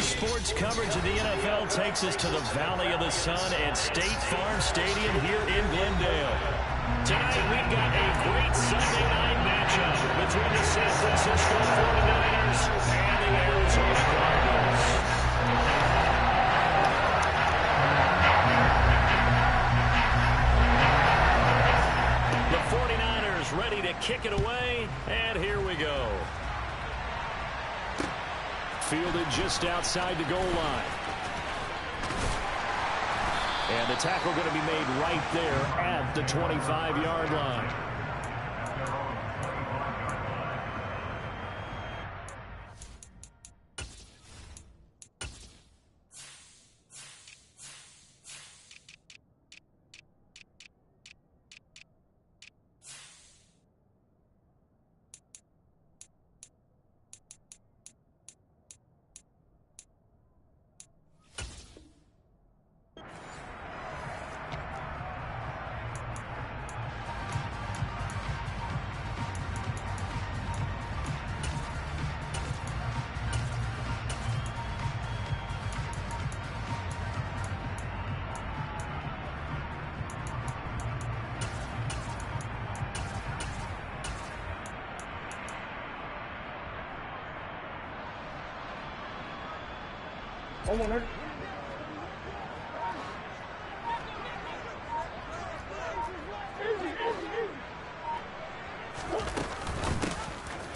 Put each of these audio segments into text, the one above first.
Sports coverage of the NFL takes us to the Valley of the Sun and State Farm Stadium here in Glendale. Tonight we've got a great Sunday night matchup between the San Francisco 49ers and the Arizona Cardinals. The 49ers ready to kick it away, and here we go. Fielded just outside the goal line. And the tackle going to be made right there at the 25-yard line.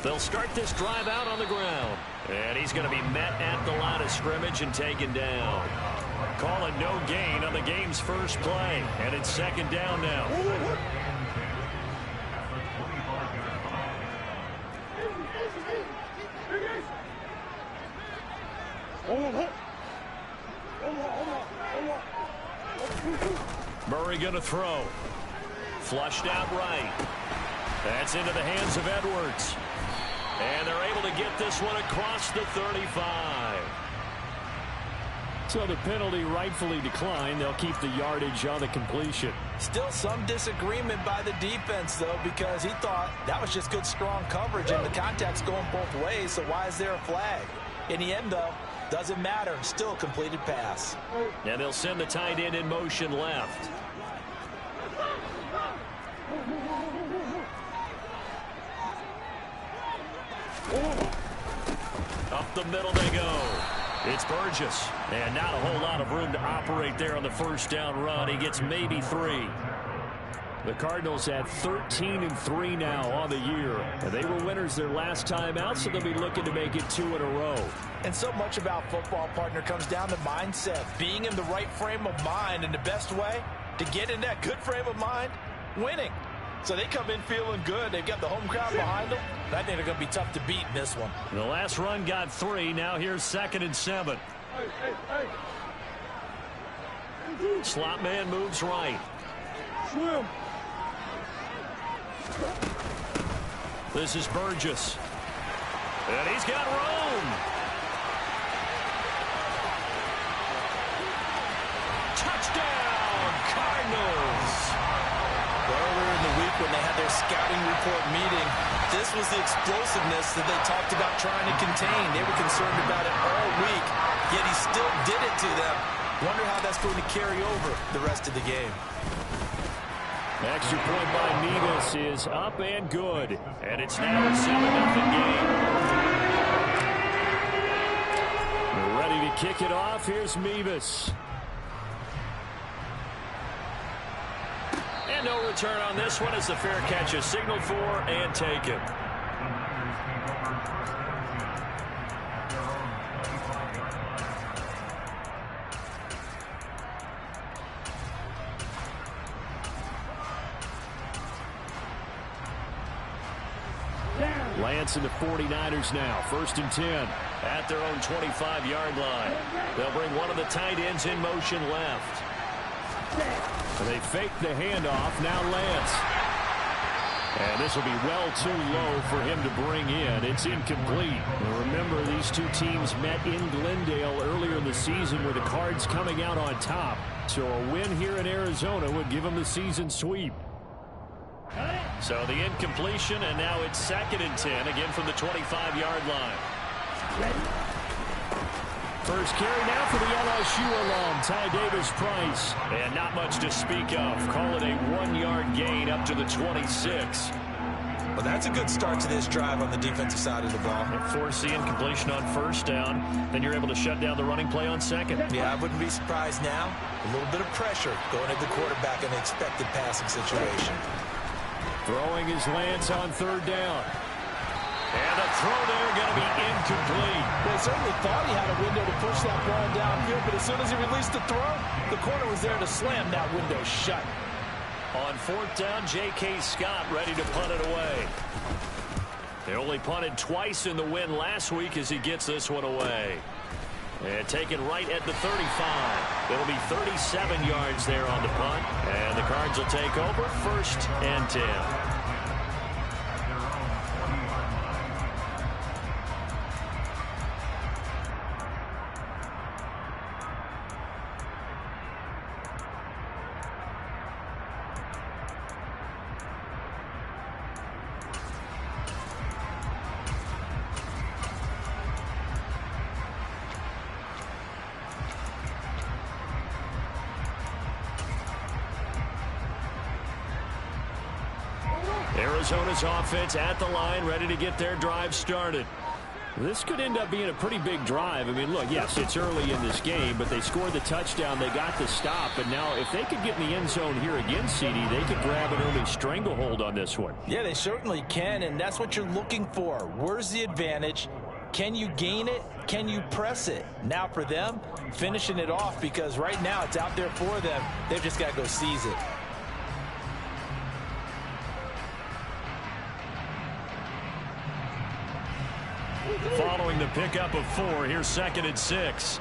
They'll start this drive out on the ground. And he's going to be met at the line of scrimmage and taken down. Calling no gain on the game's first play. And it's second down now. Murray going to throw. Flushed out right. That's into the hands of Edwards. And they're able to get this one across the 35. So the penalty rightfully declined. They'll keep the yardage on the completion. Still some disagreement by the defense, though, because he thought that was just good, strong coverage, and the contact's going both ways, so why is there a flag? In the end, though, doesn't matter. Still a completed pass. And they'll send the tight end in motion left. Up the middle they go. It's Burgess. And not a whole lot of room to operate there on the first down run. He gets maybe 3. The Cardinals at 13-3 now on the year. And they were winners their last time out, so they'll be looking to make it 2 in a row. And so much about football, partner, comes down to mindset. Being in the right frame of mind, and the best way to get in that good frame of mind, winning. So they come in feeling good. They've got the home crowd behind them. I think they're going to be tough to beat in this one. The last run got 3. Now here's 2nd and 7. Slot man moves right. Swim. This is Burgess. And he's got room. Touchdown, Cardinals. Earlier in the week when they had their scouting report meeting, this was the explosiveness that they talked about trying to contain. They were concerned about it all week, yet he still did it to them. Wonder how that's going to carry over the rest of the game. Extra point by Mevis is up and good. And it's now a 7-0 game. We're ready to kick it off. Here's Mevis. And no return on this one as the fair catch is signaled for and taken. Lance and the 49ers now. 1st and 10 at their own 25-yard line. They'll bring one of the tight ends in motion left. And they fake the handoff. Now Lance. And this will be well too low for him to bring in. It's incomplete. And remember, these two teams met in Glendale earlier in the season with the Cards coming out on top. So a win here in Arizona would give them the season sweep. So the incompletion, and now it's 2nd and 10, again from the 25-yard line. First carry now for the LSU alum, Ty Davis-Price. And not much to speak of. Call it a 1-yard gain up to the 26. Well, that's a good start to this drive on the defensive side of the ball. Force the incompletion on first down. Then you're able to shut down the running play on second. Yeah, I wouldn't be surprised now. A little bit of pressure going at the quarterback in the expected passing situation. Throwing his Lance on third down. And the throw there going to be incomplete. Well, he certainly thought he had a window to push that ball downfield, but as soon as he released the throw, the corner was there to slam that window shut. On fourth down, J.K. Scott ready to punt it away. They only punted twice in the win last week as he gets this one away. And taken right at the 35. It'll be 37 yards there on the punt. And the Cards will take over, 1st and 10. Arizona's offense at the line, ready to get their drive started. This could end up being a pretty big drive. I mean, look, yes, it's early in this game, but they scored the touchdown. They got the stop. But now if they could get in the end zone here again, CD, they could grab an early stranglehold on this one. Yeah, they certainly can, and that's what you're looking for. Where's the advantage? Can you gain it? Can you press it? Now for them, finishing it off, because right now it's out there for them. They've just got to go seize it. Following the pickup of 4, here's 2nd and 6.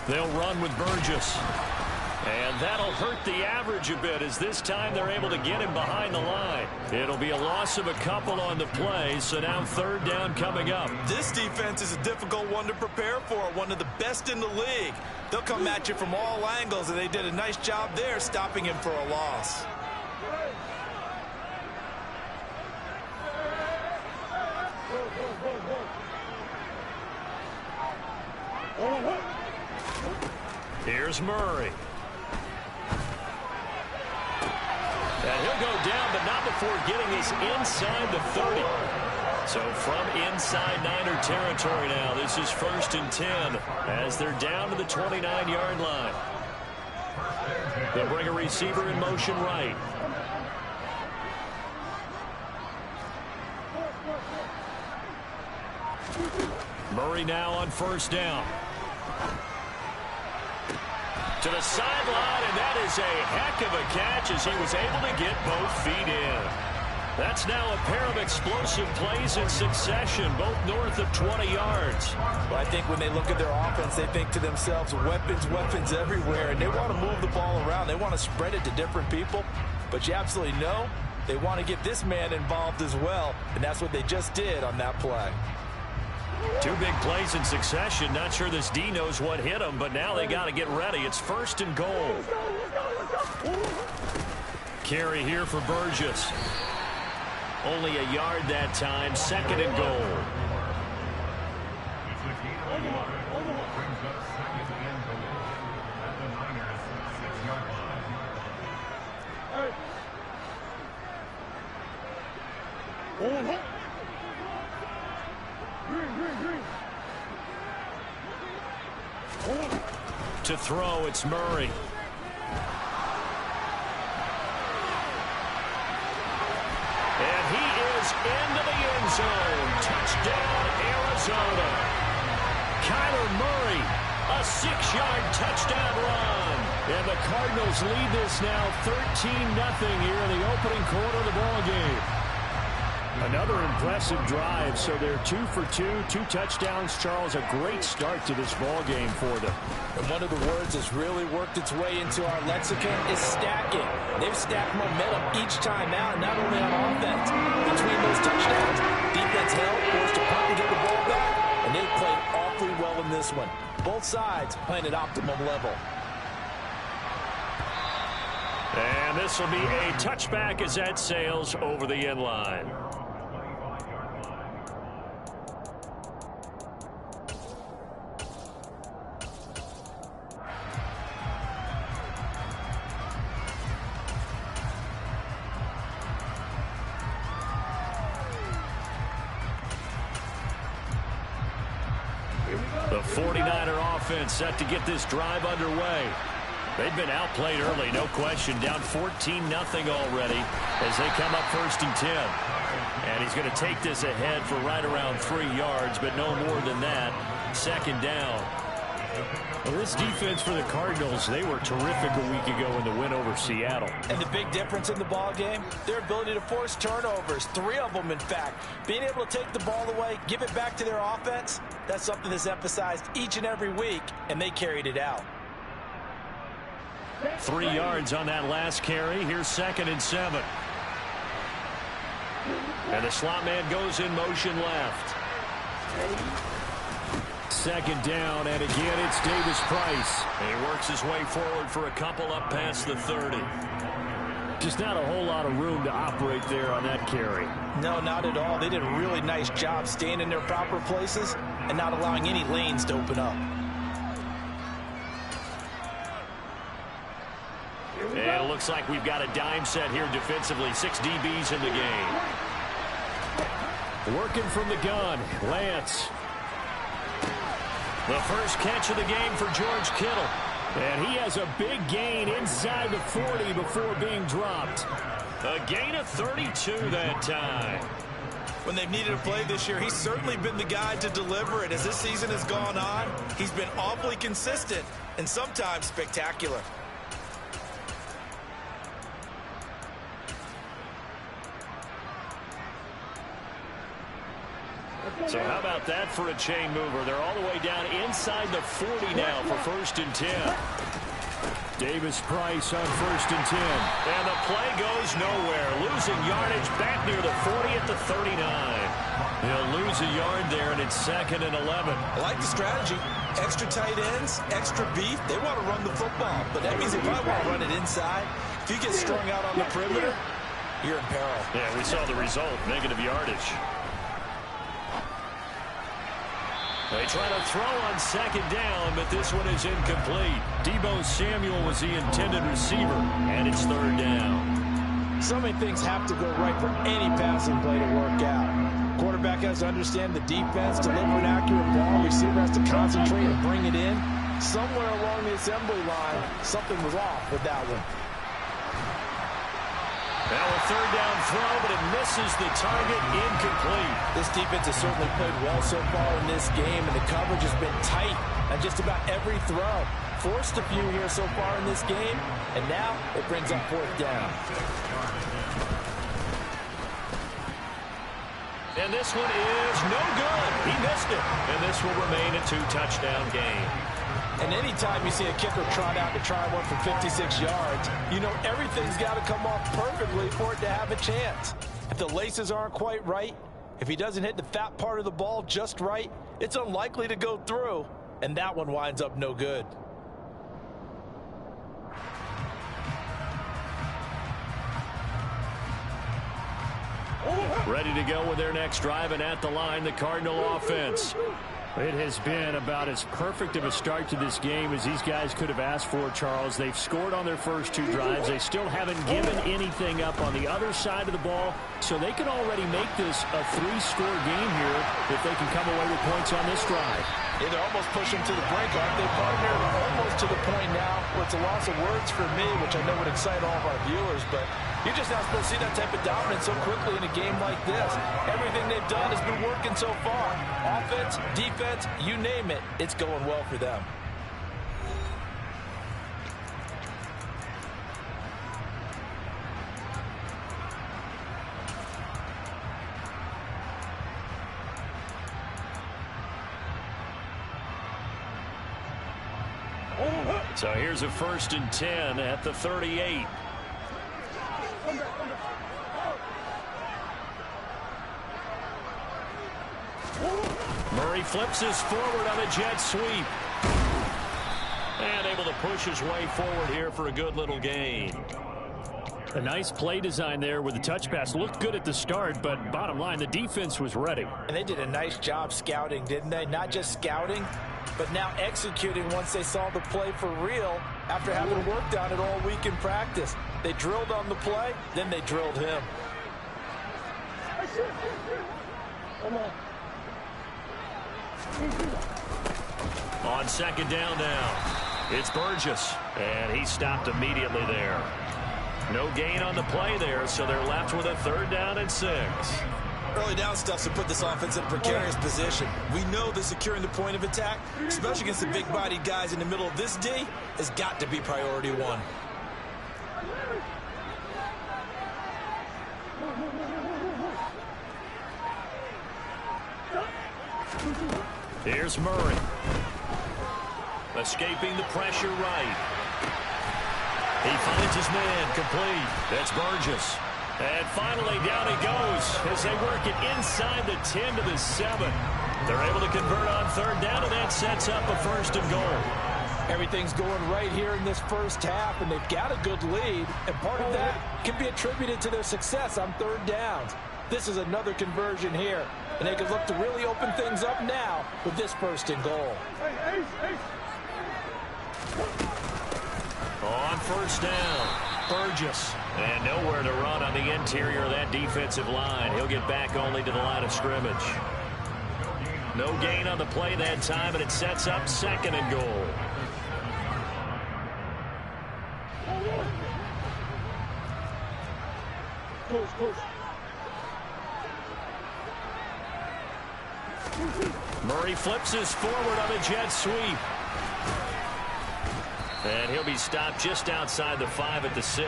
They'll run with Burgess. And that'll hurt the average a bit as this time they're able to get him behind the line. It'll be a loss of a couple on the play, so now 3rd down coming up. This defense is a difficult one to prepare for, one of the best in the league. They'll come at you from all angles, and they did a nice job there stopping him for a loss. Here's Murray. And he'll go down, but not before getting this inside the 30. So from inside Niner territory now, this is 1st and 10 as they're down to the 29-yard line. They'll bring a receiver in motion right. Murray now on 1st down. To the sideline, and that is a heck of a catch as he was able to get both feet in. That's now a pair of explosive plays in succession, both north of 20 yards. Well, I think when they look at their offense, they think to themselves, weapons, weapons everywhere, and they want to move the ball around. They want to spread it to different people, but you absolutely know they want to get this man involved as well, and that's what they just did on that play. 2 big plays in succession. Not sure this D knows what hit him, but now they got to get ready. It's 1st and goal. Carry here for Burgess. Only a yard that time. 2nd and goal. To throw, it's Murray. And he is into the end zone. Touchdown, Arizona. Kyler Murray, a 6-yard touchdown run. And the Cardinals lead this now 13-0 here in the opening quarter of the ballgame. Another impressive drive, so they're 2 for 2, 2 touchdowns. Charles, a great start to this ball game for them. And one of the words that's really worked its way into our lexicon is stacking. They've stacked momentum each time out, not only on offense. Between those touchdowns, defense held, forced to punt to get the ball back, this one. Both sides playing at optimum level. And this will be a touchback as that sails over the end line. The 49er offense set to get this drive underway. They've been outplayed early, no question. Down 14-0 already as they come up 1st and 10. And he's going to take this ahead for right around 3 yards, but no more than that. 2nd down. Well, this defense for the Cardinals, they were terrific a week ago in the win over Seattle. And the big difference in the ball game, their ability to force turnovers, 3 of them in fact. Being able to take the ball away, give it back to their offense, that's something that's emphasized each and every week, and they carried it out. 3 yards on that last carry. Here's 2nd and 7. And the slot man goes in motion left. 2nd down, and again it's Davis Price. And he works his way forward for a couple up past the 30. Just not a whole lot of room to operate there on that carry. No, not at all. They did a really nice job staying in their proper places and not allowing any lanes to open up. And it looks like we've got a dime set here defensively. 6 DBs in the game. Working from the gun, Lance. The first catch of the game for George Kittle. And he has a big gain inside the 40 before being dropped. A gain of 32 that time. When they've needed a play this year, he's certainly been the guy to deliver it. As this season has gone on, he's been awfully consistent and sometimes spectacular. So how about that for a chain mover? They're all the way down inside the 40 now for 1st and 10. Davis Price on 1st and 10. And the play goes nowhere. Losing yardage back near the 40 at the 39. He'll lose a yard there, and it's 2nd and 11. I like the strategy. Extra tight ends, extra beef. They want to run the football, but that means they probably want to run it inside. If you get strung out on the perimeter, you're in peril. Yeah, we saw the result, negative yardage. They try to throw on 2nd down, but this one is incomplete. Deebo Samuel was the intended receiver, and it's 3rd down. So many things have to go right for any passing play to work out. Quarterback has to understand the defense, deliver an accurate ball. Receiver has to concentrate and bring it in. Somewhere along the assembly line, something was off with that one. Now a 3rd down throw, but it misses the target, incomplete. This defense has certainly played well so far in this game, and the coverage has been tight on just about every throw. Forced a few here so far in this game, and now it brings up 4th down. And this one is no good. He missed it. And this will remain a 2-touchdown game. And anytime you see a kicker trot out to try one for 56 yards, you know everything's got to come off perfectly for it to have a chance. If the laces aren't quite right, if he doesn't hit the fat part of the ball just right, it's unlikely to go through, and that one winds up no good. Ready to go with their next drive, and at the line, the Cardinal offense. It has been about as perfect of a start to this game as these guys could have asked for, Charles. They've scored on their first 2 drives. They still haven't given anything up on the other side of the ball, so they can already make this a 3-score game here if they can come away with points on this drive. Yeah, they're almost pushing to the brink, aren't they, partner? Almost to the point now where it's a loss of words for me, which I know would excite all of our viewers, but you're just not supposed to see that type of dominance so quickly in a game like this. Everything they've done has been working so far. Offense, defense, you name it, it's going well for them. So here's a 1st and 10 at the 38. Murray flips his forward on a jet sweep. And able to push his way forward here for a good little gain. A nice play design there with the touch pass. Looked good at the start, but bottom line, the defense was ready. And they did a nice job scouting, didn't they? Not just scouting, but now executing once they saw the play for real after having worked on it all week in practice. They drilled on the play, then they drilled him. On second down now, it's Burgess, and he stopped immediately there. No gain on the play there, so they're left with a 3rd down and 6. Early down stuff to put this offense in a precarious position. We know that securing the point of attack, especially against the big-bodied guys in the middle of this D, has got to be priority 1. Here's Murray. Escaping the pressure right. He finds his man complete. That's Burgess. And finally down he goes as they work it inside the 10 to the 7. They're able to convert on 3rd down, and that sets up a 1st and goal. Everything's going right here in this first half, and they've got a good lead, and part of that can be attributed to their success on 3rd downs. This is another conversion here, and they can look to really open things up now with this 1st and goal. On 1st down, Burgess. And nowhere to run on the interior of that defensive line. He'll get back only to the line of scrimmage. No gain on the play that time, and it sets up 2nd and goal. Murray flips his forward on a jet sweep. And he'll be stopped just outside the 5 at the 6.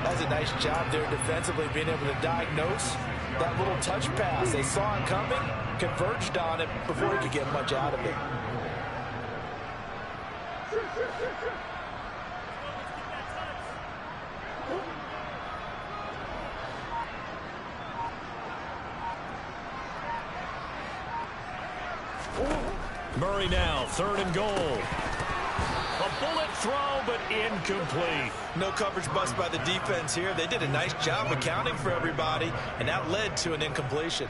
That's a nice job there defensively, being able to diagnose that little touch pass. They saw him coming, converged on it before he could get much out of it. Murray now, 3rd and goal. A bullet throw, but incomplete. No coverage bust by the defense here. They did a nice job accounting for everybody, and that led to an incompletion.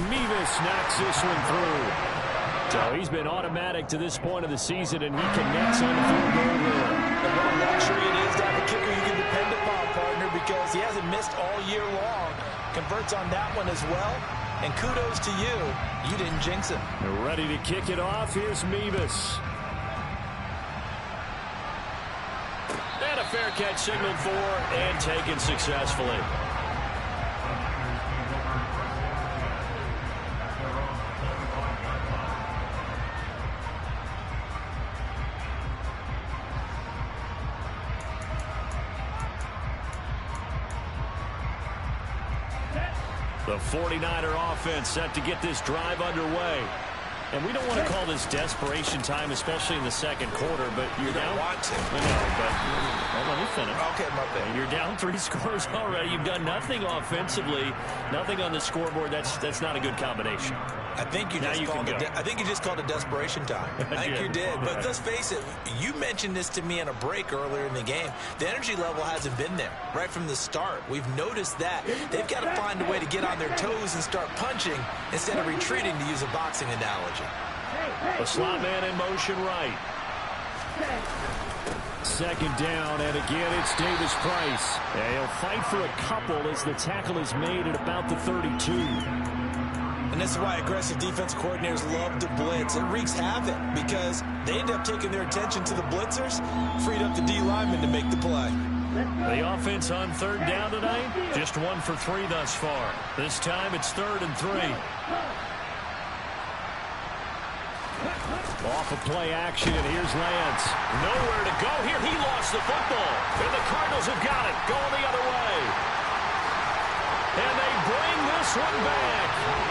Mevis knocks this one through. So he's been automatic to this point of the season, and he connects on the field goal there. And what a luxury it is to have a kicker you can depend upon, partner, because he hasn't missed all year long. Converts on that one as well. And kudos to you. You didn't jinx him. They're ready to kick it off. Here's Mevis. And a fair catch signaled for and taken successfully. The 49er offense set to get this drive underway. And we don't want to call this desperation time, especially in the 2nd quarter, but you're down. Want to. I know, but well, let me finish. Okay, my bad. You're down 3 scores already. You've done nothing offensively, nothing on the scoreboard. That's not a good combination. I think you just called it desperation time. I think you did. But let's face it, you mentioned this to me in a break earlier in the game. The energy level hasn't been there right from the start. We've noticed that. They've got to find a way to get on their toes and start punching instead of retreating, to use a boxing analogy. A slot man in motion right. 2nd down, and again it's Davis Price. And he'll fight for a couple as the tackle is made at about the 32. And this is why aggressive defense coordinators love to blitz. It wreaks havoc because they end up taking their attention to the blitzers, freed up the D lineman to make the play. The offense on 3rd down tonight, just 1 for 3 thus far. This time it's 3rd and 3. Off of play action, and here's Lance. Nowhere to go here. He lost the football. And the Cardinals have got it. Going the other way. And they bring this one back.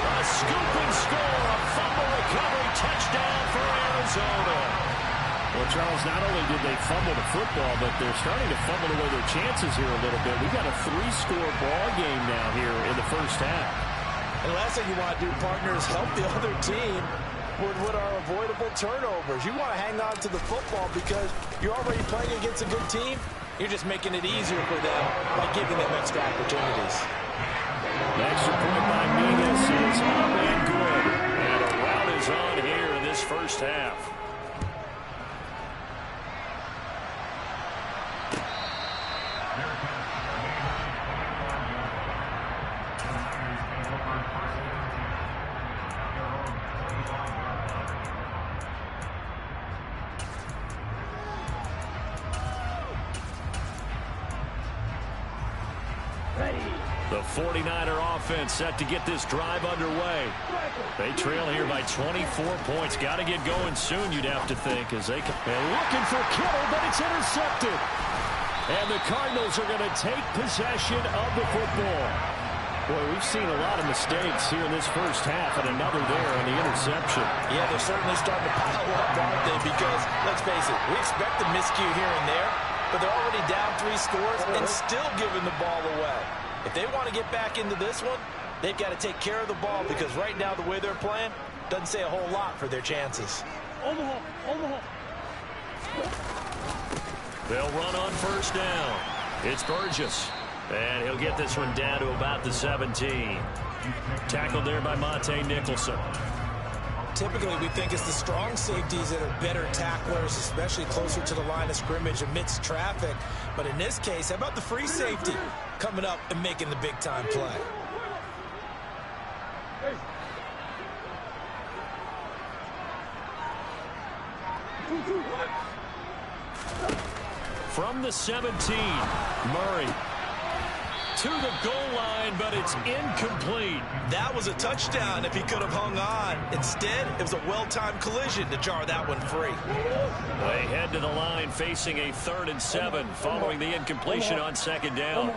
A scoop and score. A fumble recovery touchdown for Arizona. Well, Charles, not only did they fumble the football, but they're starting to fumble away their chances here a little bit. We've got a 3-score ball game now here in the first half. And the last thing you want to do, partner, is help the other team with what are avoidable turnovers. You want to hang on to the football because you're already playing against a good team. You're just making it easier for them by giving them extra opportunities. The extra point by Nevis is up and good. And a rout is on here in this first half. The 49er offense set to get this drive underway. They trail here by 24 points. Got to get going soon, you'd have to think, as they can. They're looking for Kittle, but it's intercepted. And the Cardinals are going to take possession of the football. Boy, we've seen a lot of mistakes here in this first half, and another there on the interception. Yeah, they're certainly starting to pile up, aren't they? Because, let's face it, we expect a miscue here and there, but they're already down 3 scores and still giving the ball away. If they want to get back into this one, they've got to take care of the ball because right now the way they're playing doesn't say a whole lot for their chances. They'll run on first down. It's Burgess. And he'll get this one down to about the 17. Tackled there by Monte Nicholson. Typically, we think it's the strong safeties that are better tacklers, especially closer to the line of scrimmage amidst traffic. But in this case, how about the free safety coming up and making the big-time play? From the 17, Murray to the goal line, but it's incomplete. That was a touchdown if he could have hung on. Instead, it was a well-timed collision to jar that one free. They head to the line facing a 3rd and 7 following the incompletion on 2nd down.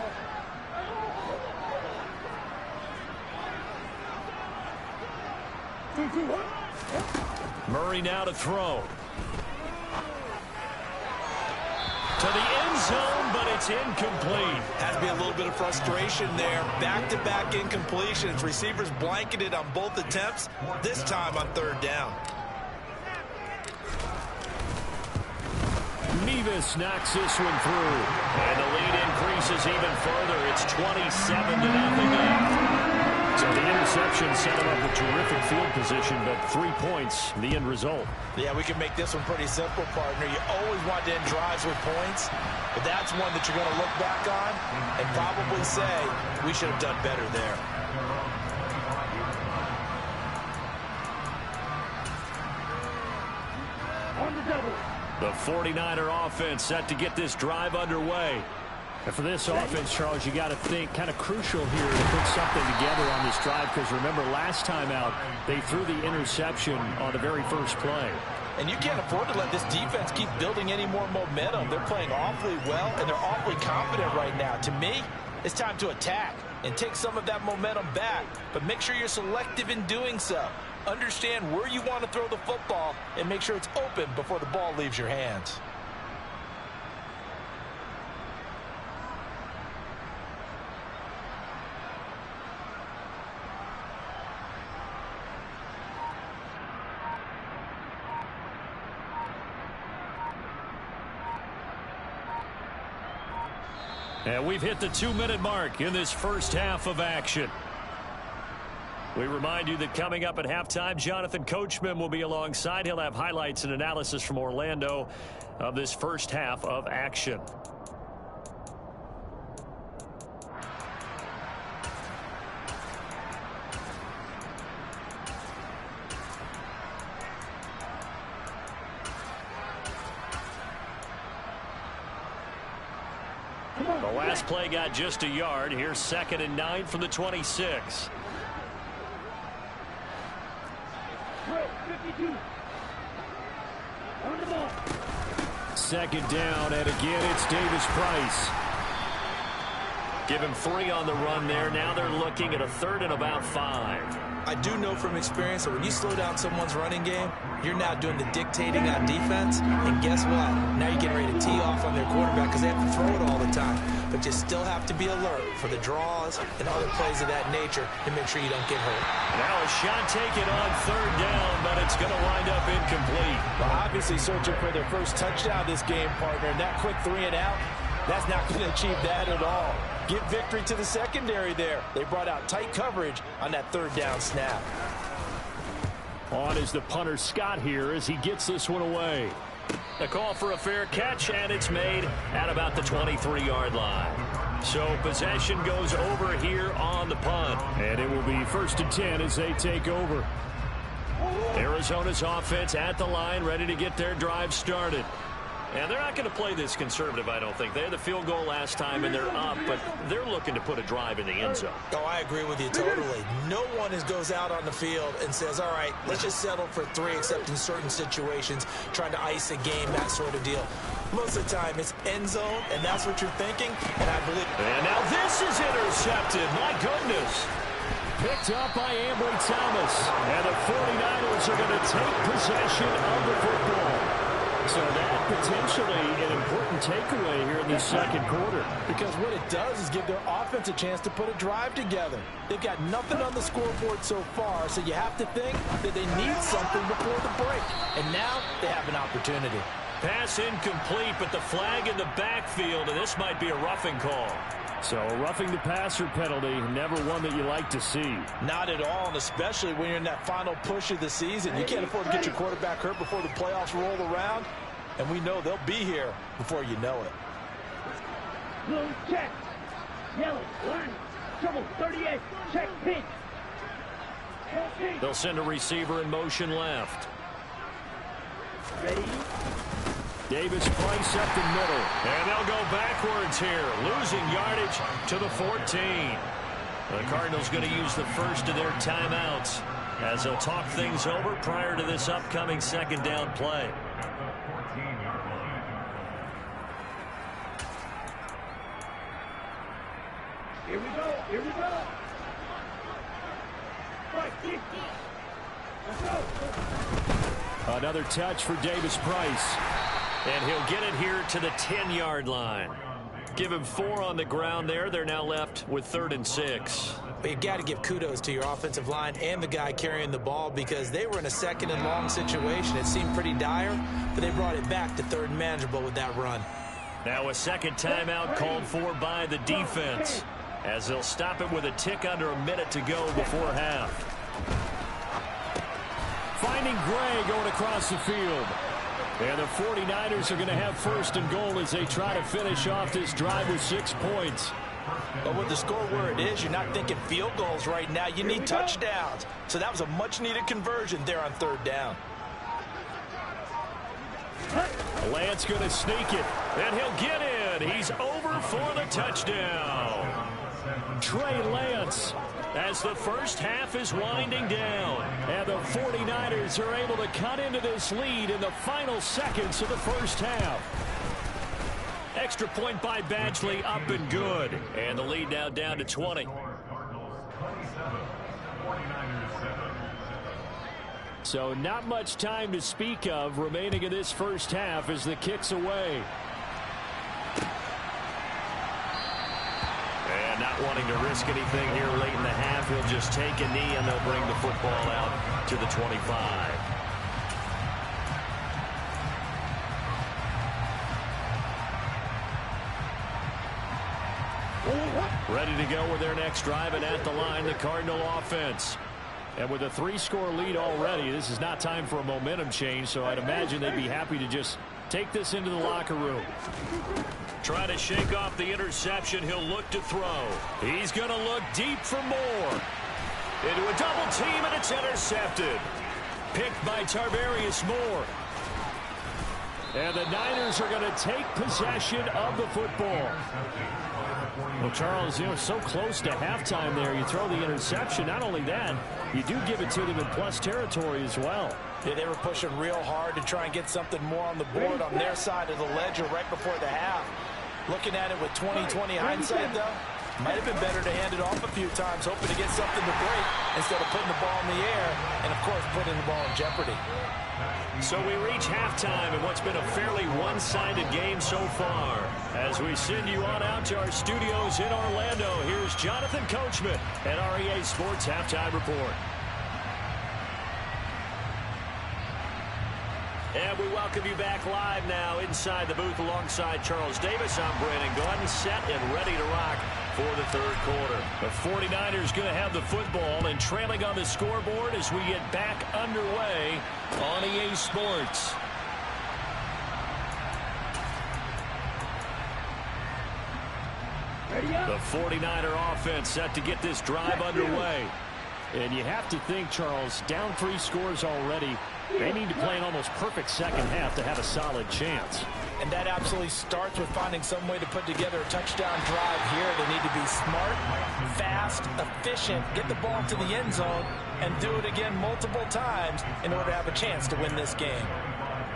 Murray now to throw. To the end zone, but it's incomplete. Has to be a little bit of frustration there. Back-to-back incompletions. Receivers blanketed on both attempts, this time on 3rd down. Nevis knocks this one through. And the lead increases even further. It's 27-0. So the interception set him up with terrific field position, but 3 points, the end result. Yeah, we can make this one pretty simple, partner. You always want to end drives with points, but that's one that you're going to look back on and probably say, we should have done better there. The 49er offense set to get this drive underway. And for this offense, Charles, you got to think kind of crucial here to put something together on this drive because remember last time out they threw the interception on the very first play. And you can't afford to let this defense keep building any more momentum. They're playing awfully well and they're awfully confident right now. To me, it's time to attack and take some of that momentum back, but make sure you're selective in doing so. Understand where you want to throw the football and make sure it's open before the ball leaves your hands. And we've hit the 2-minute mark in this first half of action. We remind you that coming up at halftime, Jonathan Coachman will be alongside. He'll have highlights and analysis from Orlando of this first half of action. The last play got just a yard. Here's 2nd and 9 from the 26. Second down, and again it's Davis Price. Give him 3 on the run there. Now they're looking at a 3rd and about 5. I do know from experience that when you slow down someone's running game, you're now doing the dictating on defense. And guess what? Now you're getting ready to tee off on their quarterback because they have to throw it all the time. But you still have to be alert for the draws and other plays of that nature to make sure you don't get hurt. Now a shot taken on 3rd down, but it's going to wind up incomplete. Well, obviously searching for their first touchdown this game, partner. And that quick 3 and out, that's not going to achieve that at all. Give victory to the secondary there. They brought out tight coverage on that 3rd down snap. On is the punter Scott here as he gets this one away. A call for a fair catch, and it's made at about the 23-yard line. So possession goes over here on the punt. And it will be 1st and 10 as they take over. Arizona's offense at the line, ready to get their drive started. And they're not going to play this conservative, I don't think. They had the field goal last time, and they're up, but they're looking to put a drive in the end zone. Oh, I agree with you totally. No one goes out on the field and says, all right, let's just settle for 3, except in certain situations, trying to ice a game, that sort of deal. Most of the time, it's end zone, and that's what you're thinking, and I believe. And now this is intercepted. My goodness. Picked up by Ambry Thomas. And the 49ers are going to take possession of the football. So that potentially an important takeaway here in the second quarter. Because what it does is give their offense a chance to put a drive together. They've got nothing on the scoreboard so far, so you have to think that they need something before the break. And now they have an opportunity. Pass incomplete, but the flag in the backfield, and this might be a roughing call. So a roughing the passer penalty, never one that you like to see. Not at all, and especially when you're in that final push of the season. You can't afford to get your quarterback hurt before the playoffs roll around, and we know they'll be here before you know it. Blue check, yellow, line, trouble, 38, check, pink. They'll send a receiver in motion left. Ready? Davis Price up the middle. And they'll go backwards here, losing yardage to the 14. The Cardinals going to use the first of their timeouts as they'll talk things over prior to this upcoming 2nd down play. Here we go, here we go. 5-60. Let's go. Another touch for Davis Price. And he'll get it here to the 10-yard line. Give him 4 on the ground there. They're now left with 3rd and 6. But you've got to give kudos to your offensive line and the guy carrying the ball because they were in a 2nd and long situation. It seemed pretty dire, but they brought it back to 3rd and manageable with that run. Now a second timeout called for by the defense as they'll stop it with a tick under a minute to go before half. Finding Gray going across the field. And the 49ers are going to have 1st and goal as they try to finish off this drive with 6 points. But with the score where it is, you're not thinking field goals right now. You need touchdowns. So that was a much-needed conversion there on 3rd down. Lance going to sneak it, and he'll get in. He's over for the touchdown. Trey Lance, as the first half is winding down, and the 49ers are able to cut into this lead in the final seconds of the first half. Extra point by Badgley, up and good. And the lead now down to 20. So not much time to speak of remaining in this first half as the kick's away. And not wanting to risk anything here late in the half, he'll just take a knee and they'll bring the football out to the 25. Ready to go with their next drive, and at the line, the Cardinal offense. And with a 3-score lead already, this is not time for a momentum change, so I'd imagine they'd be happy to just take this into the locker room. Try to shake off the interception. He'll look to throw. He's going to look deep for more. Into a double team, and it's intercepted. Picked by Tarvarius Moore. And the Niners are going to take possession of the football. Well, Charles, so close to halftime there. You throw the interception. Not only that, you do give it to them in plus territory as well. Yeah, they were pushing real hard to try and get something more on the board on their side of the ledger right before the half. Looking at it with 20/20 hindsight, though, Might have been better to hand it off a few times, hoping to get something to break instead of putting the ball in the air and, of course, putting the ball in jeopardy. So we reach halftime in what's been a fairly one-sided game so far. As we send you on out to our studios in Orlando, here's Jonathan Coachman at REA Sports Halftime Report. And we welcome you back live now inside the booth alongside Charles Davis. I'm Brandon Gordon, set and ready to rock for the third quarter. The 49ers going to have the football and trailing on the scoreboard as we get back underway on EA Sports. The 49er offense set to get this drive underway. And you have to think, Charles, down 3 scores already. They need to play an almost perfect second half to have a solid chance. And that absolutely starts with finding some way to put together a touchdown drive here. They need to be smart, fast, efficient, get the ball to the end zone, and do it again multiple times in order to have a chance to win this game.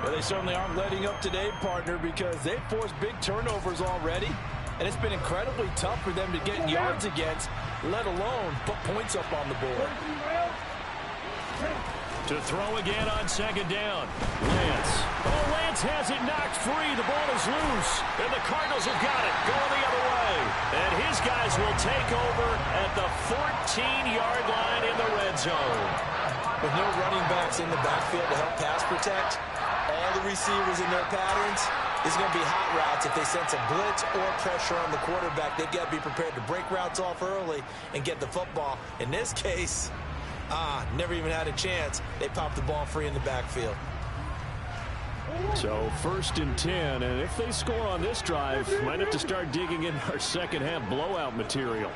Well, they certainly aren't letting up today, partner, because they've forced big turnovers already. And it's been incredibly tough for them to get yards against, let alone put points up on the board. To throw again on second down. Lance. Oh, Lance has it knocked free. The ball is loose. And the Cardinals have got it going the other way. And his guys will take over at the 14-yard line in the red zone. With no running backs in the backfield to help pass protect, all the receivers in their patterns, it's going to be hot routes if they sense a blitz or pressure on the quarterback. They've got to be prepared to break routes off early and get the football. In this case, never even had a chance. They popped the ball free in the backfield. So 1st and 10, and if they score on this drive, might have to start digging in our second half blowout material.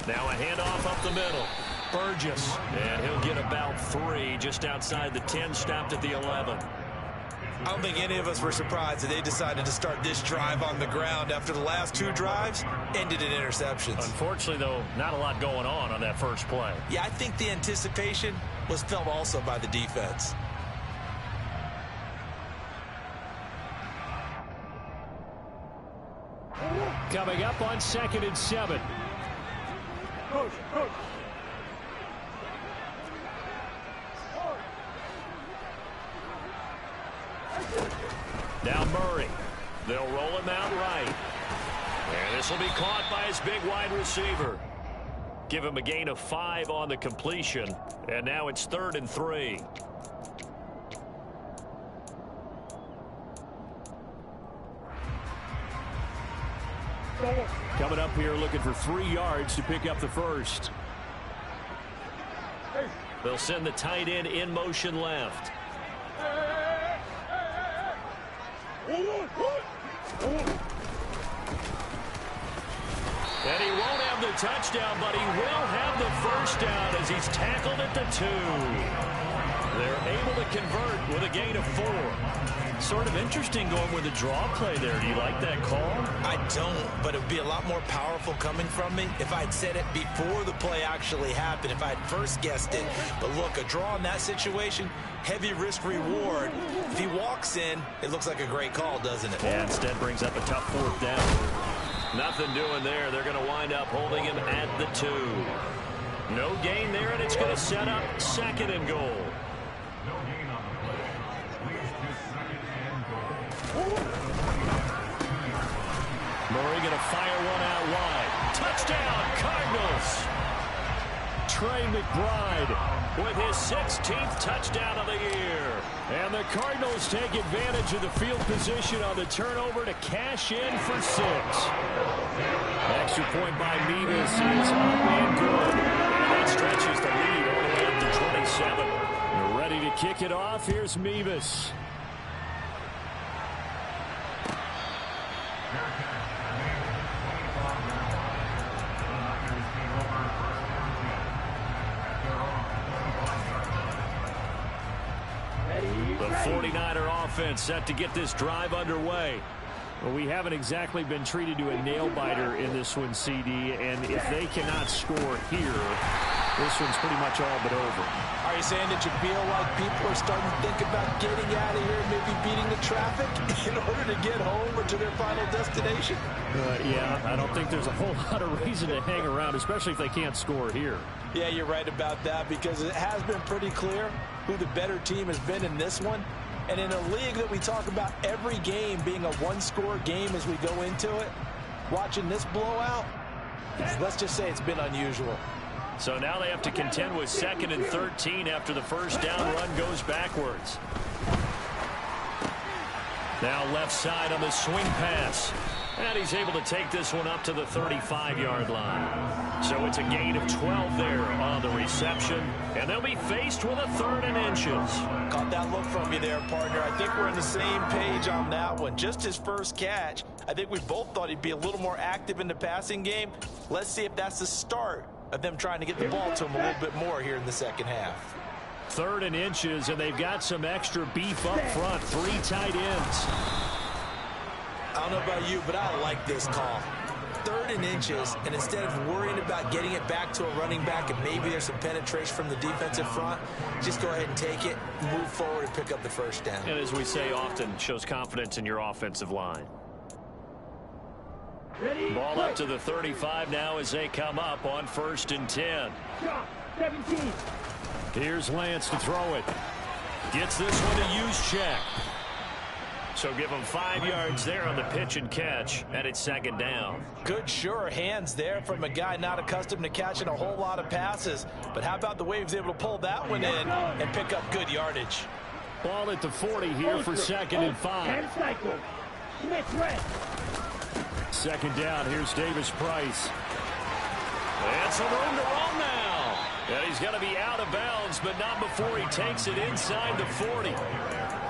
Now a handoff up the middle. Burgess, and he'll get about 3 just outside the 10, stopped at the 11. I don't think any of us were surprised that they decided to start this drive on the ground after the last 2 drives ended in interceptions. Unfortunately, though, not a lot going on that first play. Yeah, I think the anticipation was felt also by the defense. Coming up on 2nd and 7. Coach. Now Murray. They'll roll him out right. And this will be caught by his big wide receiver. Give him a gain of 5 on the completion. And now it's 3rd and 3. Coming up here looking for 3 yards to pick up the first. They'll send the tight end in motion left. And he won't have the touchdown, but he will have the first down as he's tackled at the 2. They're able to convert with a gain of 4. Sort of interesting going with a draw play there. Do you like that call? I don't, but it would be a lot more powerful coming from me if I'd said it before the play actually happened, if I'd first guessed it. But look, a draw in that situation, heavy risk reward. If he walks in, it looks like a great call, doesn't it? And instead brings up a tough 4th down. Nothing doing there. They're going to wind up holding him at the 2. No gain there, and it's going to set up 2nd and goal. Murray going to fire one out wide. Touchdown, Cardinals! Trey McBride with his 16th touchdown of the year. And the Cardinals take advantage of the field position on the turnover to cash in for 6. Extra point by Mevis is up and good. And that stretches the lead all the way up to 27. They're ready to kick it off. Here's Mevis. The 49er offense set to get this drive underway. Well, we haven't exactly been treated to a nail-biter in this one, CD, and if they cannot score here, this one's pretty much all but over. Are you saying that you feel like people are starting to think about getting out of here, maybe beating the traffic in order to get home or to their final destination? Yeah, I don't think there's a whole lot of reason to hang around, especially if they can't score here. Yeah, you're right about that, because it has been pretty clear who the better team has been in this one. And in a league that we talk about every game being a one-score game as we go into it, watching this blowout, let's just say it's been unusual. So now they have to contend with 2nd and 13 after the first down run goes backwards. Now left side on the swing pass. And he's able to take this one up to the 35-yard line. So it's a gain of 12 there on the reception. And they'll be faced with a 3rd and inches. Caught that look from you there, partner. I think we're on the same page on that one. Just his first catch. I think we both thought he'd be a little more active in the passing game. Let's see if that's the start of them trying to get the ball to him a little bit more here in the second half. 3rd and inches, and they've got some extra beef up front. 3 tight ends. I don't know about you, but I like this call. 3rd and inches, and instead of worrying about getting it back to a running back and maybe there's some penetration from the defensive front, just go ahead and take it, move forward, and pick up the first down. And as we say often, shows confidence in your offensive line. Ball up to the 35 now as they come up on 1st and 10. 17. Here's Lance to throw it. Gets this one to use check. So give him 5 yards there on the pitch and catch, and it's 2nd down. Good, sure hands there from a guy not accustomed to catching a whole lot of passes. But how about the way he was able to pull that one in and pick up good yardage? Ball at the 40 here for 2nd and 5. Second down, here's Davis Price. And some room to run now. And he's going to be out of bounds, but not before he takes it inside the 40.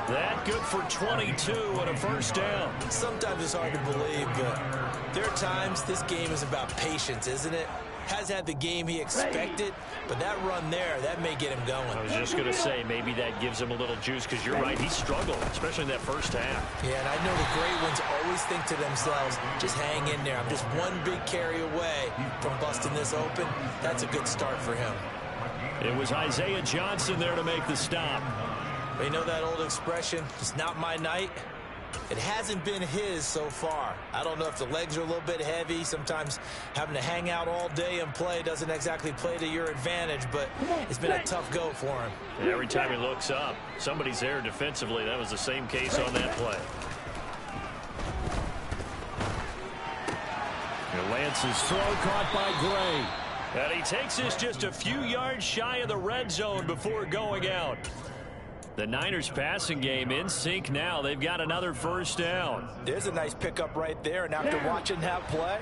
That good for 22 and a first down. Sometimes it's hard to believe, but there are times this game is about patience, isn't it? Hasn't had the game he expected, but that run there, that may get him going. I was just going to say, maybe that gives him a little juice, because you're right, he struggled, especially in that first half. Yeah, and I know the great ones always think to themselves, just hang in there. I'm just one big carry away from busting this open. That's a good start for him. It was Isaiah Johnson there to make the stop. But you know that old expression, it's not my night? It hasn't been his so far. I don't know if the legs are a little bit heavy. Sometimes having to hang out all day and play doesn't exactly play to your advantage, but it's been a tough go for him. And every time he looks up, somebody's there defensively. That was the same case on that play. And Lance's throw caught by Gray. And he takes this just a few yards shy of the red zone before going out. The Niners passing game in sync now. They've got another first down. There's a nice pickup right there, and after watching that play,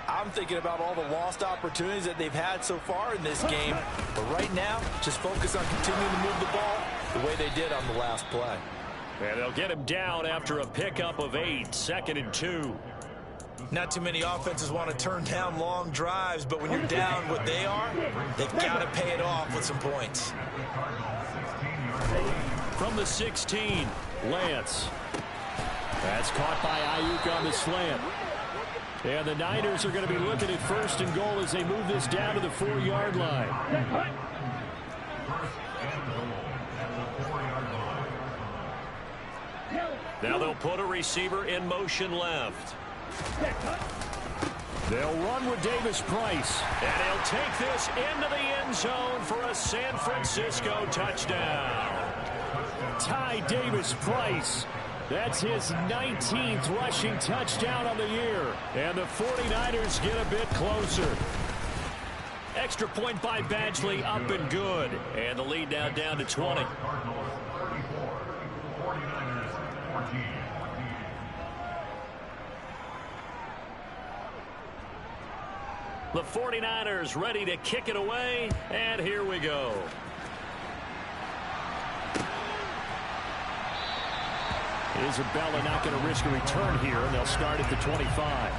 I'm thinking about all the lost opportunities that they've had so far in this game. But right now, just focus on continuing to move the ball the way they did on the last play. And they'll get him down after a pickup of 8, 2nd and 2. Not too many offenses want to turn down long drives, but when you're down what they are, they've got to pay it off with some points. From the 16, Lance. That's caught by Ayuk on the slant. And the Niners are going to be looking at 1st and goal as they move this down to the 4-yard line. Now they'll put a receiver in motion left. They'll run with Davis Price. And he'll take this into the end zone for a San Francisco touchdown. Ty Davis Price. That's his 19th rushing touchdown on the year. And the 49ers get a bit closer. Extra point by Badgley, up and good. And the lead now down to 20. The 49ers ready to kick it away, and here we go. Isabella not going to risk a return here, and they'll start at the 25.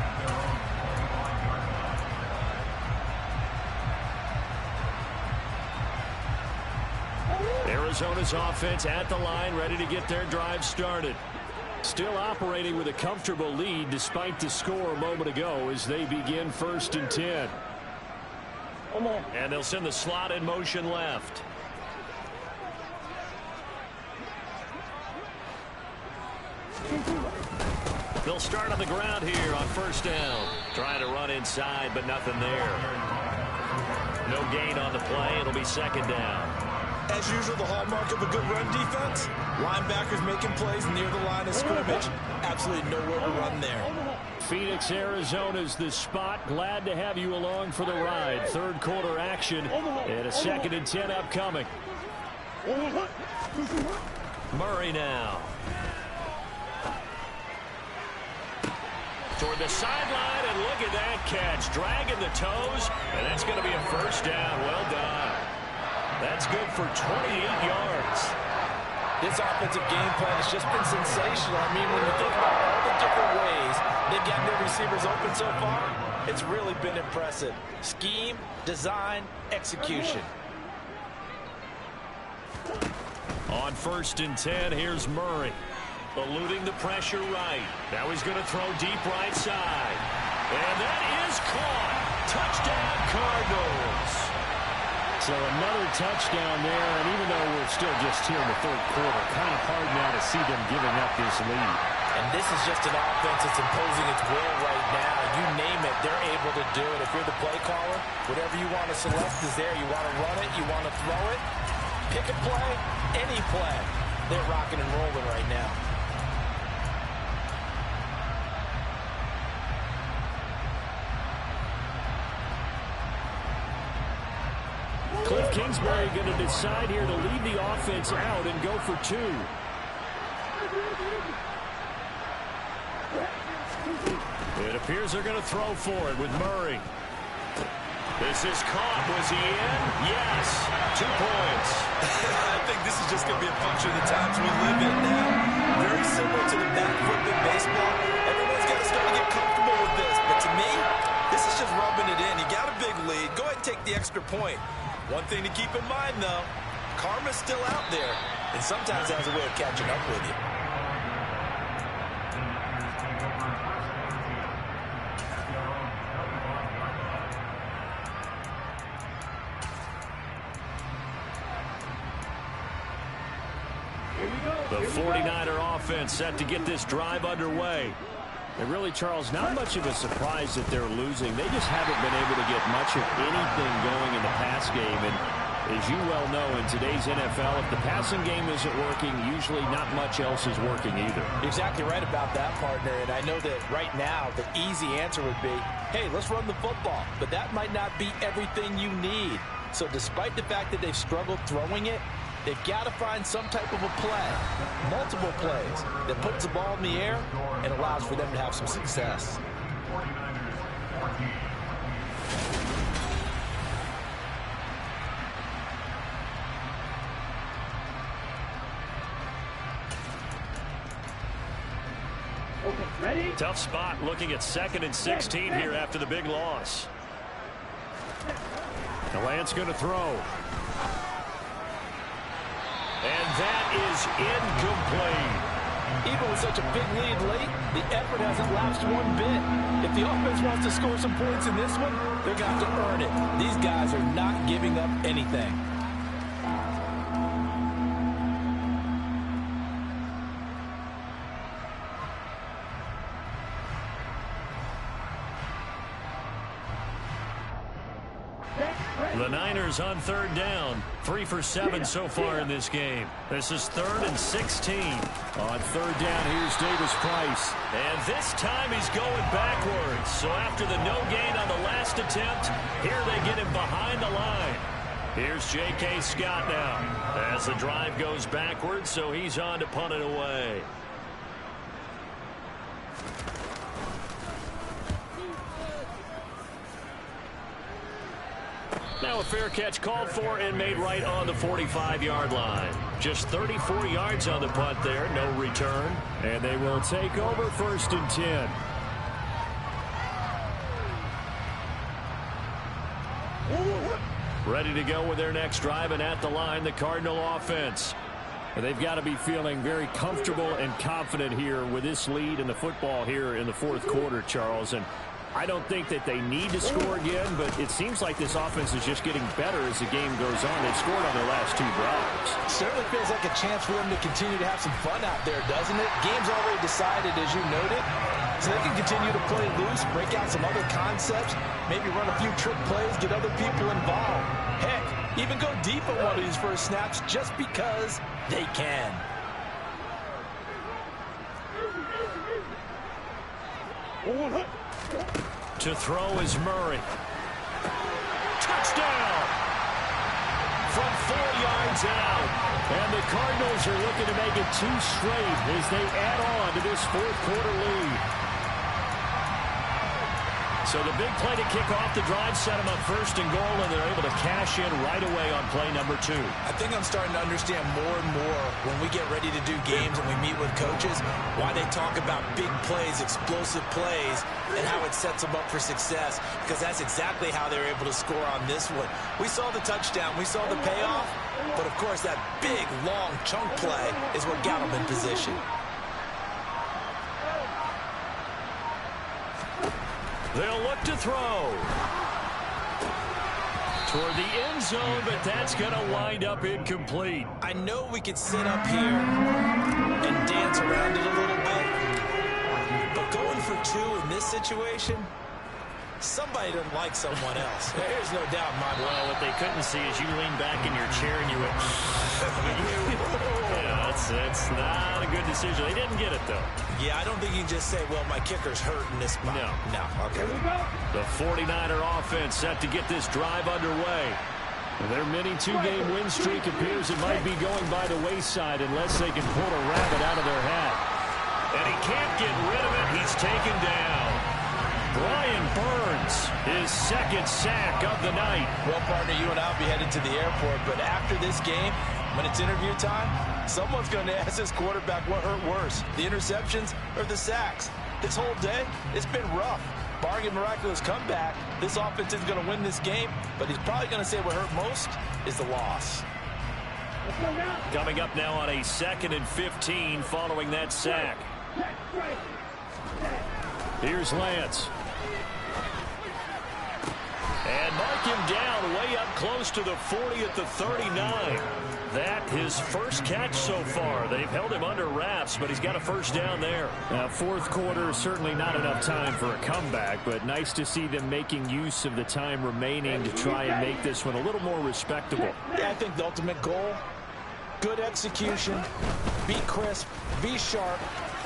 Arizona's offense at the line, ready to get their drive started. Still operating with a comfortable lead despite the score a moment ago as they begin 1st and 10. And they'll send the slot in motion left. They'll start on the ground here on first down. Trying to run inside, but nothing there. No gain on the play. It'll be second down. As usual, the hallmark of a good run defense. Linebackers making plays near the line of scrimmage. Absolutely nowhere to run there. Phoenix, Arizona's the spot. Glad to have you along for the ride. Third quarter action and a 2nd and 10 upcoming. Murray now. Toward the sideline, and look at that catch. Dragging the toes, and that's going to be a first down. Well done. That's good for 28 yards. This offensive game plan has just been sensational. I mean, when you think about all the different ways they've gotten their receivers open so far, it's really been impressive. Scheme, design, execution. On 1st and 10, here's Murray. Eluding the pressure right. Now he's going to throw deep right side. And that is caught. Touchdown, Cardinals. So another touchdown there, and even though we're still just here in the third quarter, kind of hard now to see them giving up this lead. And this is just an offense that's imposing its will right now. You name it, they're able to do it. If you're the play caller, whatever you want to select is there. You want to run it, you want to throw it. Pick a play, any play. They're rocking and rolling right now. Cliff Kingsbury going to decide here to leave the offense out and go for 2. It appears they're going to throw for it with Murray. This is caught. Was he in? Yes. 2 points. I think this is just going to be a function of the times we live in now. Very similar to the back foot in baseball. Everyone's got to start to get comfortable with this. But to me, this is just rubbing it in. You got a big lead. Go ahead and take the extra point. One thing to keep in mind, though, karma's still out there, and sometimes it has a way of catching up with you. The 49er offense set to get this drive underway. And really, Charles, not much of a surprise that they're losing. They just haven't been able to get much of anything going in the pass game. And as you well know, in today's NFL, if the passing game isn't working, usually not much else is working either. You're exactly right about that, partner. And I know that right now the easy answer would be, hey, let's run the football. But that might not be everything you need. So despite the fact that they've struggled throwing it, they've got to find some type of a play, multiple plays, that puts the ball in the air and allows for them to have some success. Ready? Tough spot looking at 2nd and 16 here after the big loss. The Lance going to throw. And that is incomplete. Even with such a big lead late, the effort hasn't lapsed one bit. If the offense wants to score some points in this one, they're going to have to earn it. These guys are not giving up anything. The Niners on 3rd down. 3 for 7 so far in this game. This is 3rd and 16. On 3rd down, here's Davis Price. And this time he's going backwards. So after the no gain on the last attempt, here they get him behind the line. Here's J.K. Scott now as the drive goes backwards, so he's on to punt it away. Now a fair catch called for and made right on the 45-yard line. Just 34 yards on the punt there, no return. And they will take over 1st and 10. Ready to go with their next drive, and at the line, the Cardinal offense. And they've got to be feeling very comfortable and confident here with this lead in the football here in the 4th quarter, Charles. And I don't think that they need to score again, but it seems like this offense is just getting better as the game goes on. They've scored on their last 2 drives. Certainly feels like a chance for them to continue to have some fun out there, doesn't it? Game's already decided, as you noted, so they can continue to play loose, break out some other concepts, maybe run a few trick plays, get other people involved. Heck, even go deep on one of these first snaps just because they can. To throw is Murray. Touchdown! From 4 yards out. And the Cardinals are looking to make it 2 straight as they add on to this 4th quarter lead. So the big play to kick off the drive set them up 1st and goal, and they're able to cash in right away on play number 2. I think I'm starting to understand more and more when we get ready to do games and we meet with coaches why they talk about big plays, explosive plays, and how it sets them up for success, because that's exactly how they're able to score on this one. We saw the touchdown, we saw the payoff, but of course that big, long chunk play is what got them in position. They'll look to throw toward the end zone, but that's going to wind up incomplete. I know we could sit up here and dance around it a little bit, but going for 2 in this situation, somebody doesn't like someone else. There's no doubt in my mind. Well, what they couldn't see is you lean back in your chair and you went, yeah, that's not a good decision. They didn't get it, though. Yeah, I don't think you can just say, well, my kicker's hurt in this spot. No. Okay. The 49er offense set to get this drive underway. Their mini 2-game win streak appears it might be going by the wayside unless they can pull a rabbit out of their hat. And he can't get rid of it. He's taken down. Brian Burns, his 2nd sack of the night. Well, partner, you and I will be headed to the airport, but after this game, when it's interview time, someone's going to ask this quarterback what hurt worse, the interceptions or the sacks. This whole day, it's been rough. Barring a miraculous comeback, this offense is going to win this game, but he's probably going to say what hurt most is the loss. Coming up now on a 2nd and 15 following that sack. Here's Lance. And mark him down way up close to the 40 at the 39. That his first catch so far. They've held him under wraps, but he's got a 1st down there. 4th quarter, certainly not enough time for a comeback, but nice to see them making use of the time remaining to try and make this one a little more respectable. Yeah, I think the ultimate goal, good execution, be crisp, be sharp,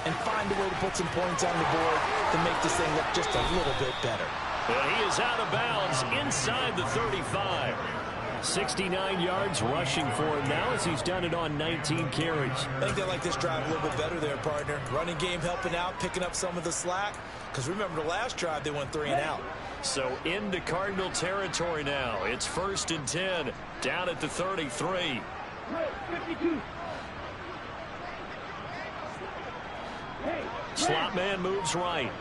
and find a way to put some points on the board to make this thing look just a little bit better. And he is out of bounds inside the 35. 69 yards rushing for him now as he's done it on 19 carries. I think they like this drive a little bit better there, partner. Running game helping out, picking up some of the slack. Because remember the last drive, they went 3 and out. So into Cardinal territory now. It's 1st and 10, down at the 33. 52. Slot man moves right.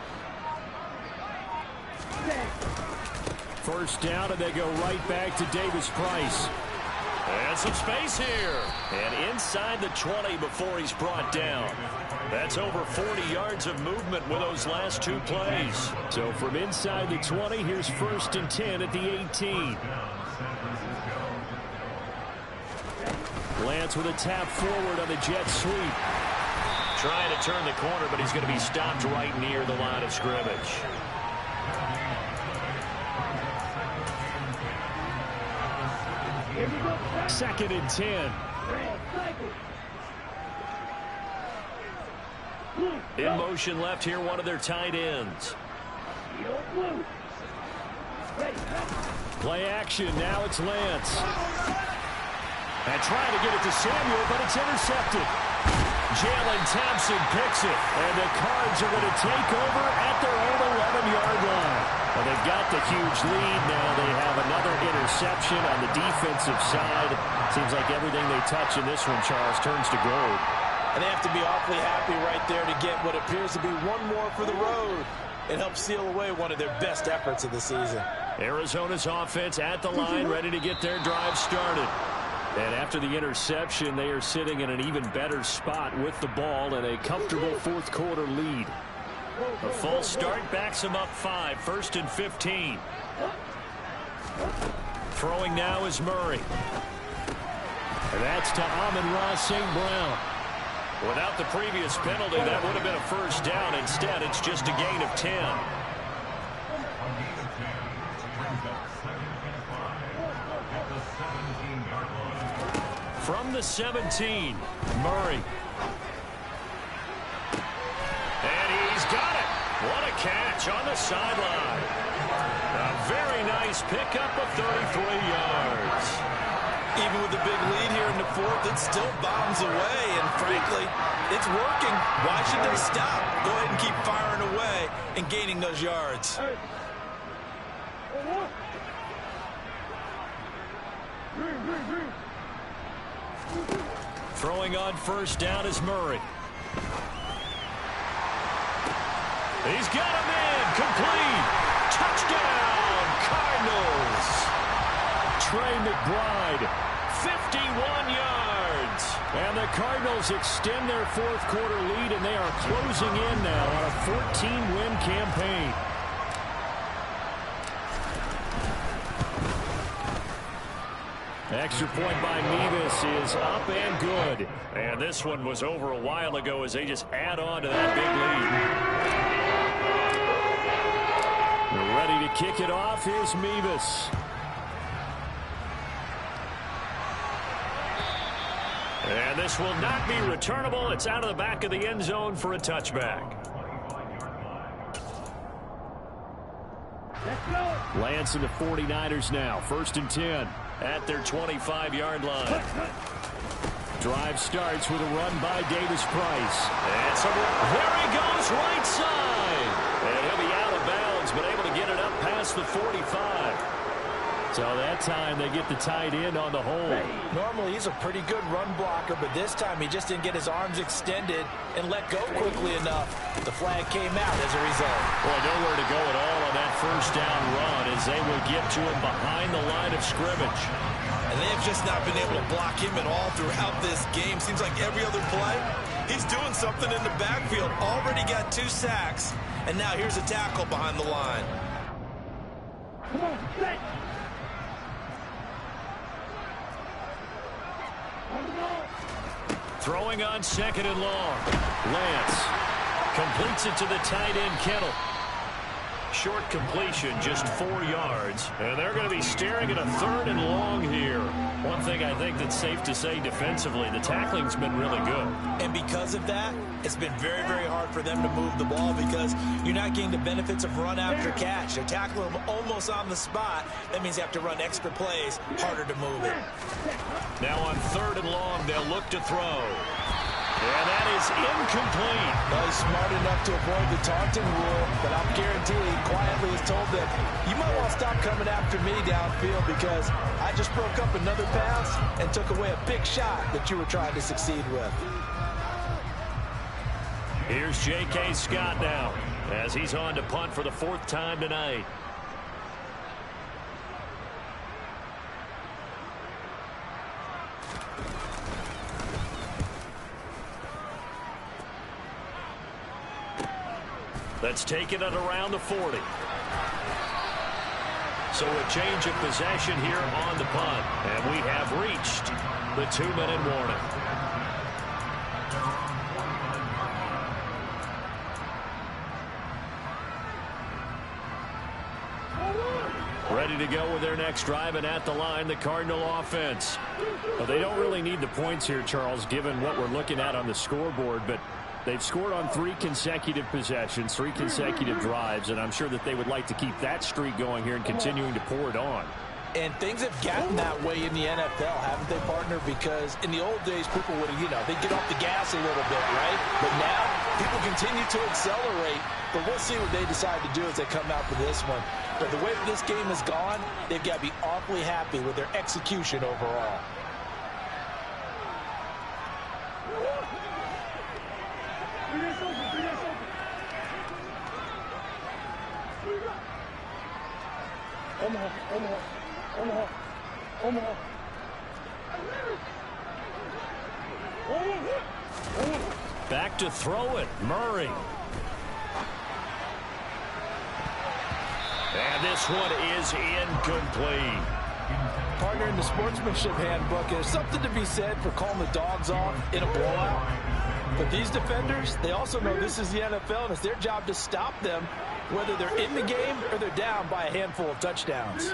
1st down, and they go right back to Davis Price. And some space here. And inside the 20 before he's brought down. That's over 40 yards of movement with those last 2 plays. So from inside the 20, here's 1st and 10 at the 18. Lance with a tap forward on the jet sweep. Trying to turn the corner, but he's going to be stopped right near the line of scrimmage. Second and 10. In motion left here, one of their tight ends. Play action, now it's Lance. And trying to get it to Samuel, but it's intercepted. Jalen Thompson picks it, and the Cards are going to take over at their own 11-yard line. Well, they've got the huge lead now. They have another interception on the defensive side. Seems like everything they touch in this one, Charles, turns to gold. And they have to be awfully happy right there to get what appears to be one more for the road. It helps seal away one of their best efforts of the season. Arizona's offense at the line, ready to get their drive started. And after the interception, they are sitting in an even better spot with the ball and a comfortable 4th quarter lead. A full start backs him up 5, 1st and 15. Throwing now is Murray. And that's to Amon-Ra St. Brown. Without the previous penalty, that would have been a first down. Instead, it's just a gain of 10. From the 17, Murray. And he's got it. What a catch on the sideline. A very nice pickup of 33 yards. Even with the big lead here in the fourth, it still bombs away, and frankly, it's working. Why should they stop? Go ahead and keep firing away and gaining those yards. Throwing on first down is Murray. He's got him in. Complete. Touchdown, Cardinals. Trey McBride, 51 yards. And the Cardinals extend their fourth quarter lead, and they are closing in now on a 14-win campaign. Extra point by Mevis is up and good. And this one was over a while ago as they just add on to that big lead. Ready to kick it off is Mevis. And this will not be returnable. It's out of the back of the end zone for a touchback. Lance and the 49ers now. 1st and 10 at their 25-yard line. Drive starts with a run by Davis Price. And there he goes, right side. And he'll be out of bounds, but able to get it up past the 45. So that time they get the tight end on the hold. Normally he's a pretty good run blocker, but this time he just didn't get his arms extended and let go quickly enough. The flag came out as a result. Boy, nowhere to go at all on that first down run as they will get to him behind the line of scrimmage. And they've just not been able to block him at all throughout this game. Seems like every other play, he's doing something in the backfield. Already got 2 sacks, and now here's a tackle behind the line. Come on, set. Throwing on 2nd and long. Lance completes it to the tight end, Kittle. Short completion, just 4 yards. And they're going to be staring at a 3rd and long here. One thing I think that's safe to say defensively, the tackling's been really good. And because of that, it's been very, very hard for them to move the ball because you're not getting the benefits of run after catch. They're tackling them almost on the spot. That means you have to run extra plays, harder to move it. Now on 3rd and long, they'll look to throw. And that is incomplete. Well, he's smart enough to avoid the taunting rule, but I'm guaranteeing he quietly has told them, you might want to stop coming after me downfield because I just broke up another pass and took away a big shot that you were trying to succeed with. Here's J.K. Scott now as he's on to punt for the 4th time tonight. That's taken it around the 40. So a change of possession here on the punt. And we have reached the 2-minute warning. Ready to go with their next drive, and at the line, the Cardinal offense. Well, they don't really need the points here, Charles, given what we're looking at on the scoreboard, but they've scored on 3 consecutive possessions, 3 consecutive drives, and I'm sure that they would like to keep that streak going here and continuing to pour it on. And things have gotten that way in the NFL, haven't they, partner? Because in the old days, people would, they'd get off the gas a little bit, right? But now, people continue to accelerate. But we'll see what they decide to do as they come out for this one. But the way this game has gone, they've got to be awfully happy with their execution overall. Back to throw it, Murray. And this one is incomplete. Partner, in the sportsmanship handbook, there's something to be said for calling the dogs off in a blowout. But these defenders, they also know this is the NFL, and it's their job to stop them, whether they're in the game or they're down by a handful of touchdowns.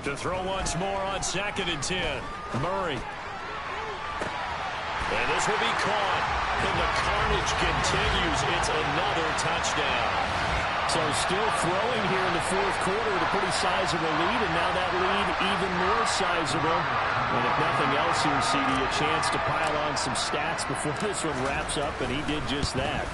To throw once more on 2nd and 10. Murray. And this will be caught. And the carnage continues. It's another touchdown. So still throwing here in the 4th quarter with a pretty sizable lead, and now that lead even more sizable. And if nothing else here, CD, a chance to pile on some stats before this one wraps up, and he did just that.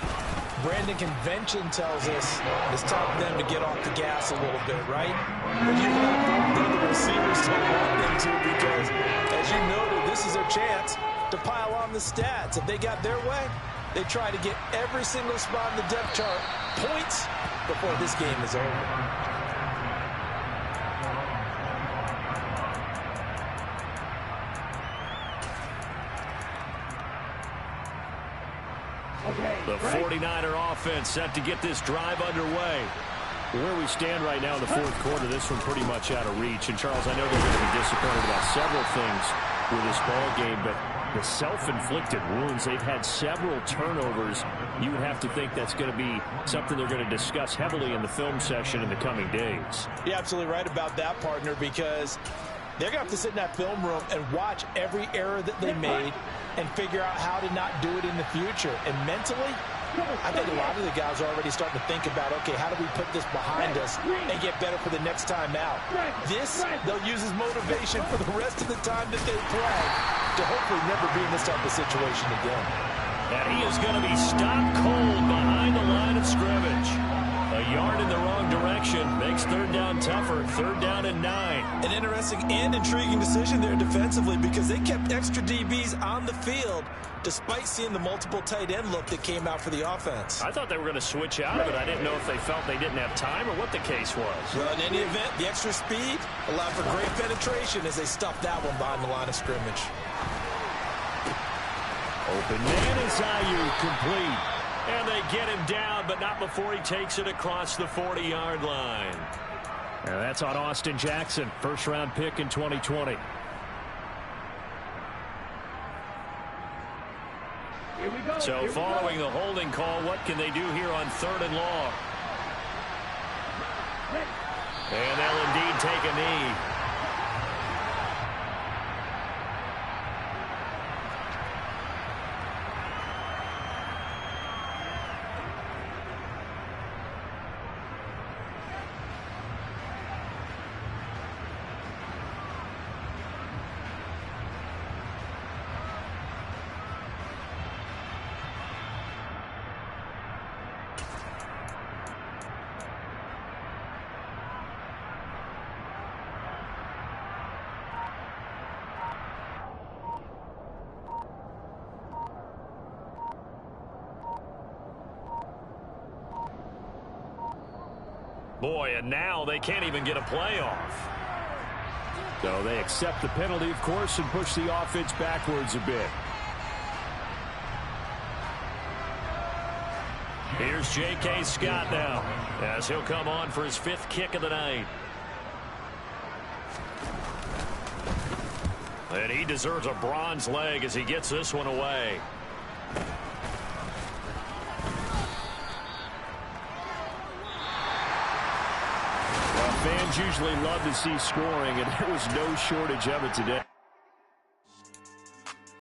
Brandon, convention tells us it's time for them to get off the gas a little bit, right? But you want both the receivers to want them to, because, as you noted, this is their chance to pile on the stats. If they got their way, they try to get every single spot in the depth chart points before this game is over. The 49er offense set to get this drive underway. Where we stand right now in the 4th quarter, this one pretty much out of reach. And, Charles, I know they're going to be disappointed about several things with this ball game, but the self-inflicted wounds, they've had several turnovers. You would have to think that's going to be something they're going to discuss heavily in the film session in the coming days. You're absolutely right about that, partner, because they're going to have to sit in that film room and watch every error that they made and figure out how to not do it in the future. And mentally, I think a lot of the guys are already starting to think about, okay, how do we put this behind us and get better for the next time out? This, they'll use as motivation for the rest of the time that they play to hopefully never be in this type of situation again. And he is going to be stopped cold behind the line of scrimmage. A yard in the wrong direction makes 3rd down tougher. 3rd down and 9. An interesting and intriguing decision there defensively, because they kept extra DBs on the field despite seeing the multiple tight end look that came out for the offense. I thought they were going to switch out of it. I didn't know if they felt they didn't have time or what the case was. Well, in any event, the extra speed allowed for great penetration as they stuffed that one behind the line of scrimmage. Open man is Ayuk, complete. And they get him down, but not before he takes it across the 40-yard line. And that's on Austin Jackson, 1st-round pick in 2020. So following the holding call, what can they do here on 3rd and long? And they'll indeed take a knee. Boy, and now they can't even get a playoff. So they accept the penalty, of course, and push the offense backwards a bit. Here's J.K. Scott now, as he'll come on for his 5th kick of the night. And he deserves a bronze leg as he gets this one away. Fans usually love to see scoring, and there was no shortage of it today.